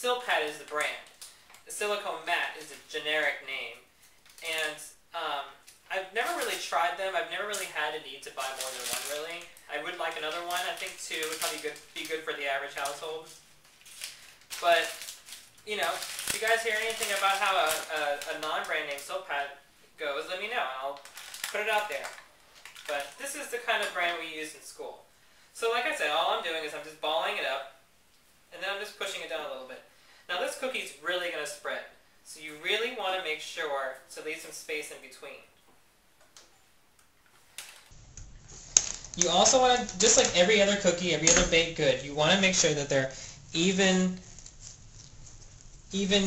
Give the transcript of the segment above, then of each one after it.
Silpat is the brand. The silicone mat is the generic name. And I've never really tried them. I've never really had a need to buy more than one, really. I would like another one. I think two would probably be good for the average household. But, you know, if you guys hear anything about how a non-brand name Silpat goes, let me know. I'll put it out there. But this is the kind of brand we use in school. So like I said, all I'm doing is I'm just balling it up, and then I'm just pushing it down a little bit. Now this cookie's really going to spread, so you really want to make sure to leave some space in between. You also want to, just like every other cookie, every other baked good, you want to make sure that they're even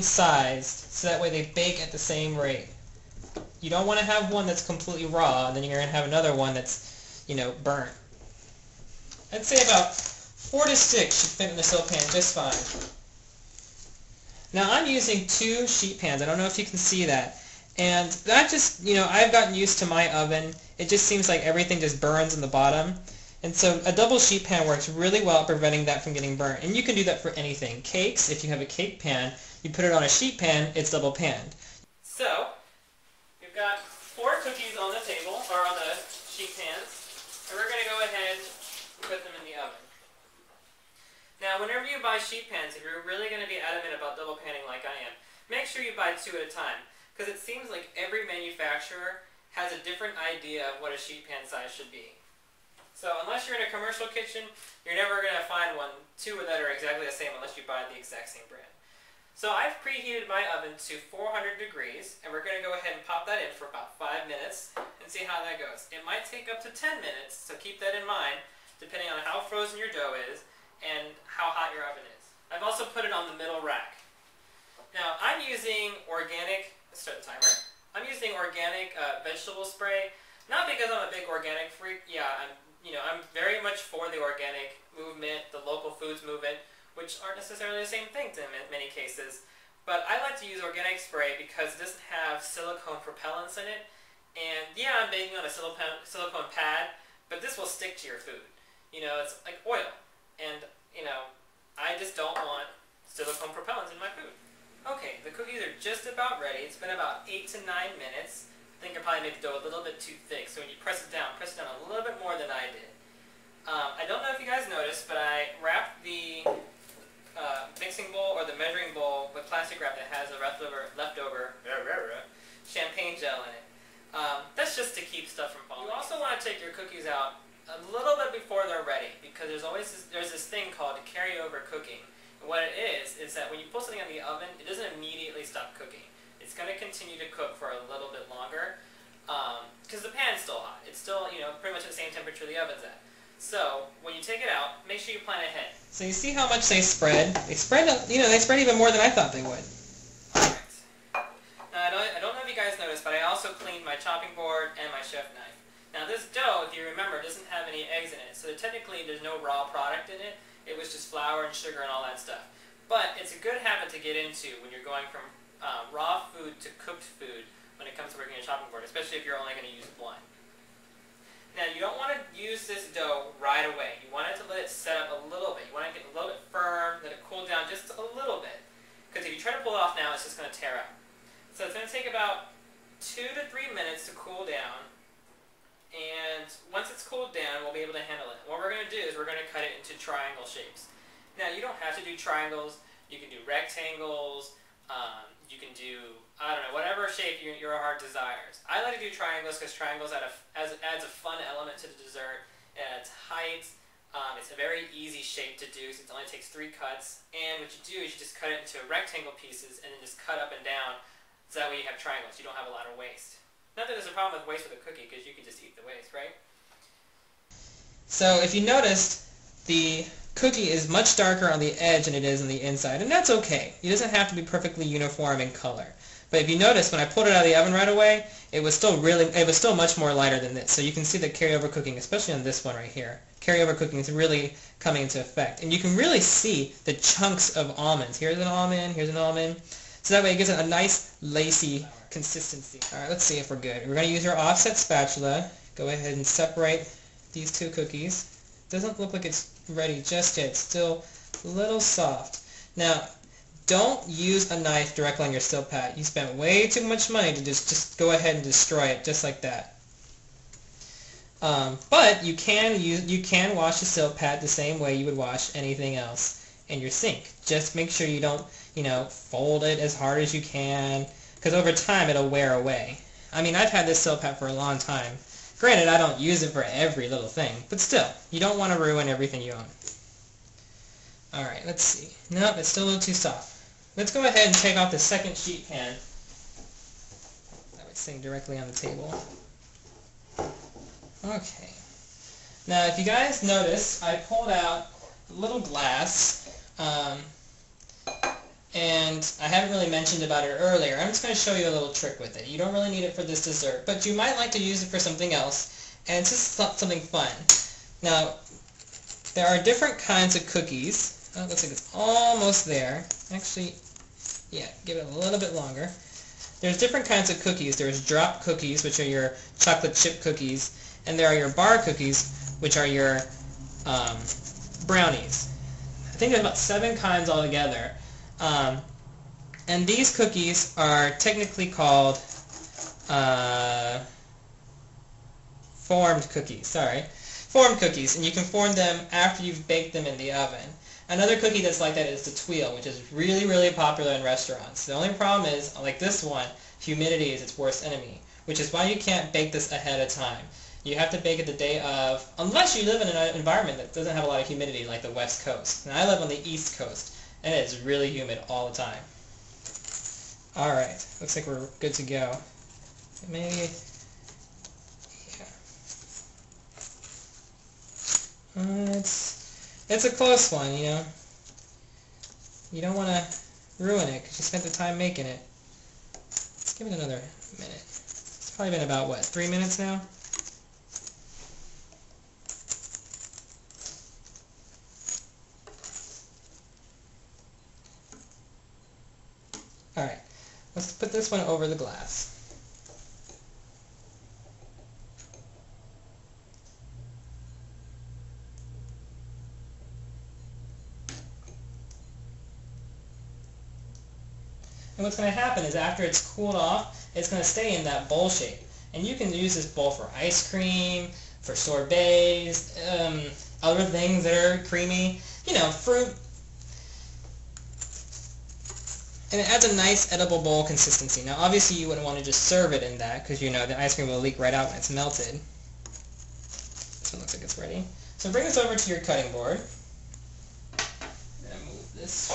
sized, so that way they bake at the same rate. You don't want to have one that's completely raw, and then you're going to have another one that's, you know, burnt. I'd say about 4 to 6 should fit in the Silpan just fine. Now I'm using 2 sheet pans. I don't know if you can see that. And that just, you know, I've gotten used to my oven. It just seems like everything just burns in the bottom. And so a double sheet pan works really well at preventing that from getting burnt. And you can do that for anything. Cakes, if you have a cake pan, you put it on a sheet pan, it's double panned. So, we've got 4 cookies on the table, or on the sheet pans. And we're going to go ahead and put them in the oven. Now, whenever you buy sheet pans, if you're really going to be adamant about double panning like I am, make sure you buy 2 at a time. Because it seems like every manufacturer has a different idea of what a sheet pan size should be. So unless you're in a commercial kitchen, you're never going to find 2 that are exactly the same unless you buy the exact same brand. So I've preheated my oven to 400 degrees, and we're going to go ahead and pop that in for about 5 minutes and see how that goes. It might take up to 10 minutes, so keep that in mind, depending on how frozen your dough is and how hot your oven is. I've also put it on the middle rack. Now I'm using organic, let's start the timer. I'm using organic vegetable spray, not because I'm a big organic freak. Yeah, I'm very much for the organic movement, the local foods movement, which aren't necessarily the same thing in many cases. But I like to use organic spray because it doesn't have silicone propellants in it. And yeah, I'm baking on a silicone pad, but this will stick to your food. You know, it's like oil. And, you know, I just don't want silicone propellants in my food. Okay, the cookies are just about ready. It's been about 8 to 9 minutes. I think I probably made the dough a little bit too thick, so when you press it down a little bit more than I did. I don't know if you guys noticed, but I wrapped the mixing bowl or the measuring bowl with plastic wrap that has a leftover champagne gel in it. That's just to keep stuff from falling. You also want to take your cookies out a little bit before they're ready, because there's this thing called carryover cooking. And what it is that when you pull something out of the oven, it doesn't immediately stop cooking. It's going to continue to cook for a little bit longer, because the pan's still hot. It's still, you know, pretty much at the same temperature the oven's at. So when you take it out, make sure you plan ahead. So you see how much they spread? They spread even more than I thought they would. Alright. Now I don't know if you guys noticed, but I also cleaned my chopping board and my chef knife. Now this dough, if you remember, doesn't have any eggs in it, so technically there's no raw product in it. It was just flour and sugar and all that stuff. But it's a good habit to get into when you're going from raw food to cooked food when it comes to working a chopping board, especially if you're only going to use one. Now you don't want to use this dough right away. You want it to let it set up a little bit. You want it to get a little bit firm, let it cool down just a little bit. Because if you try to pull it off now, it's just going to tear out. So it's going to take about 2 to 3 minutes to cool down. And once it's cooled down, we'll be able to handle it. What we're going to do is we're going to cut it into triangle shapes. Now, you don't have to do triangles. You can do rectangles. You can do, I don't know, whatever shape your heart desires. I like to do triangles because triangles adds a fun element to the dessert. It adds height. It's a very easy shape to do, so it only takes 3 cuts. And what you do is you just cut it into rectangle pieces and then just cut up and down, so that way you have triangles. You don't have a lot of waste. Not that there's a problem with waste with a cookie, because you can just eat the waste, right? So if you noticed, the cookie is much darker on the edge than it is on the inside, and that's okay. It doesn't have to be perfectly uniform in color. But if you notice, when I pulled it out of the oven right away, it was still much more lighter than this. So you can see the carryover cooking, especially on this one right here. Carryover cooking is really coming into effect. And you can really see the chunks of almonds. Here's an almond, here's an almond. So that way it gives it a nice, lacy consistency. Alright, let's see if we're good. We're going to use our offset spatula. Go ahead and separate these 2 cookies. Doesn't look like it's ready just yet. It's still a little soft. Now, don't use a knife directly on your silk pad. You spent way too much money to just go ahead and destroy it just like that. But you can wash the silk pad the same way you would wash anything else in your sink. Just make sure you don't, fold it as hard as you can, because over time it'll wear away. I mean, I've had this silk pad for a long time. Granted, I don't use it for every little thing, but still, you don't want to ruin everything you own. Alright, let's see. Nope, it's still a little too soft. Let's go ahead and take off the second sheet pan. That was sitting directly on the table. Okay. Now, if you guys notice, I pulled out a little glass, and I haven't really mentioned about it earlier. I'm just going to show you a little trick with it. You don't really need it for this dessert, but you might like to use it for something else, and it's just something fun. Now, there are different kinds of cookies. Oh, it looks like it's almost there. Actually, yeah, give it a little bit longer. There's different kinds of cookies. There's drop cookies, which are your chocolate chip cookies, and there are your bar cookies, which are your brownies. I think there's about 7 kinds altogether. And these cookies are technically called formed cookies. Formed cookies, and you can form them after you've baked them in the oven. Another cookie that's like that is the tuile, which is really, really popular in restaurants. The only problem is, like this one, humidity is its worst enemy, which is why you can't bake this ahead of time. You have to bake it the day of, unless you live in an environment that doesn't have a lot of humidity like the West Coast. And I live on the East Coast, and it's really humid all the time. Alright, looks like we're good to go. Maybe, yeah. It's a close one, You don't want to ruin it because you spent the time making it. Let's give it another minute. It's probably been about, what, 3 minutes now? Alright, let's put this one over the glass. And what's going to happen is after it's cooled off, it's going to stay in that bowl shape. And you can use this bowl for ice cream, for sorbets, other things that are creamy, fruit. And it adds a nice edible bowl consistency. Now obviously you wouldn't want to just serve it in that because the ice cream will leak right out when it's melted. This one looks like it's ready. So bring this over to your cutting board. I'm going to move this.